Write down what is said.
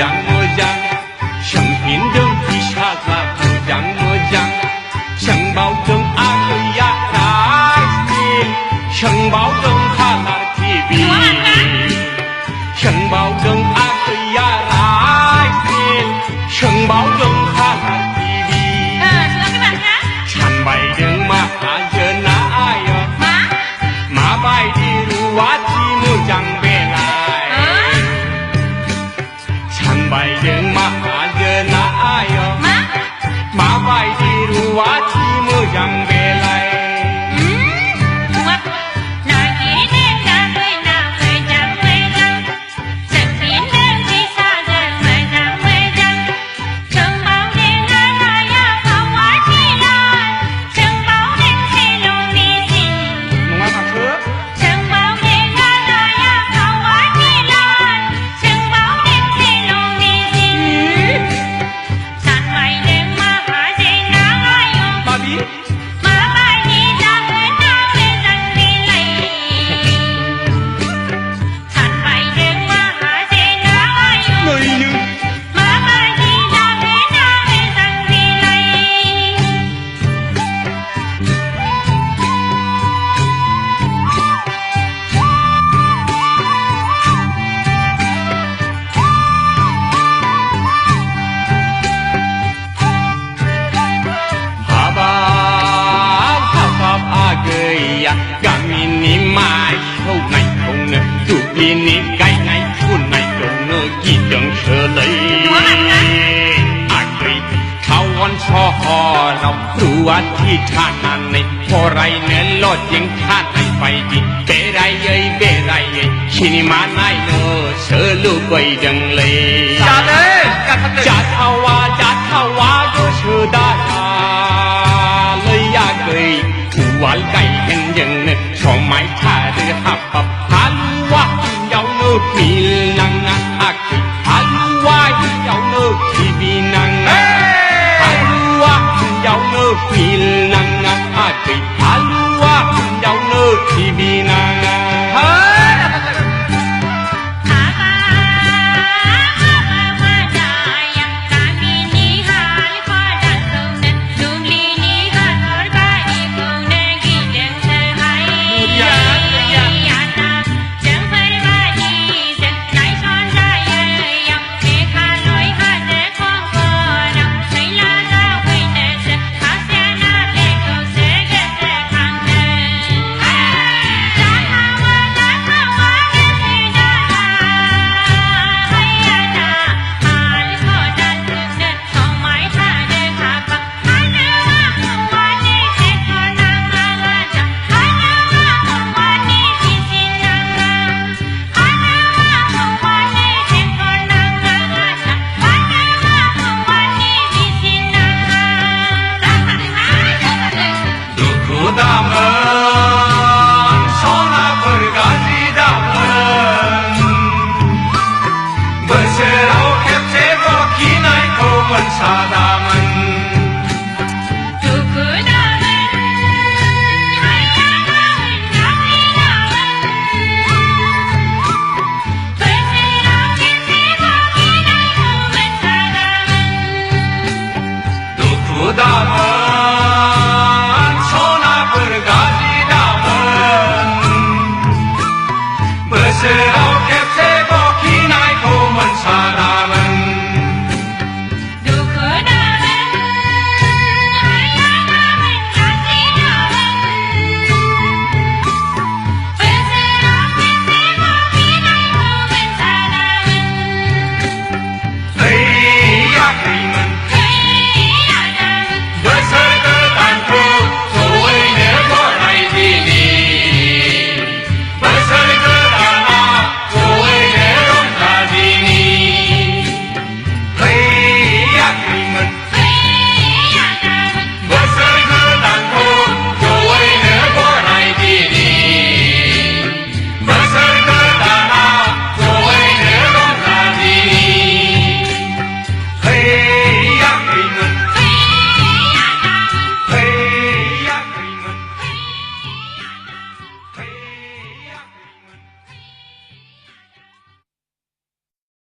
모장 성빈등 기사가 모장 성바오등 아그야 라이스님 성바오등 하나 TV 성바오등 아그야 라이스님 성바오등 하나 TV 찬바이등 마하전아요 마바이디루 와치 무장벨라이 찬바이등 마하전아요 마바이디루 와치 무장벨라이 Gamini mai khâu này không nè, tụ pini cái này phun này don't nè, chỉ đừng sợ lấy. Ai thao on cho họเรารู้ว่าที่ท่านั้นในพอไรเนี่ยลอดยังท่าไหนไปดีเบไรเอ้ยเบไรเอ้ยชินิมาไหนเนอเสือลูกไปดังเลยจัดเลยจัดเอาว่าก็เชื่อได้เลยอยากเลยวันไก่ยังยังนึกชอบไม้ท่าเรือหับปับฮัลว่าเยาเนื้อปีนังนะฮักฮัลว่าเยาเนื้อที่ปีนังนะฮัลว่าเยาเนื้อปีนังนะฮักฮัลว่าเยาเนื้อที่ปีนัง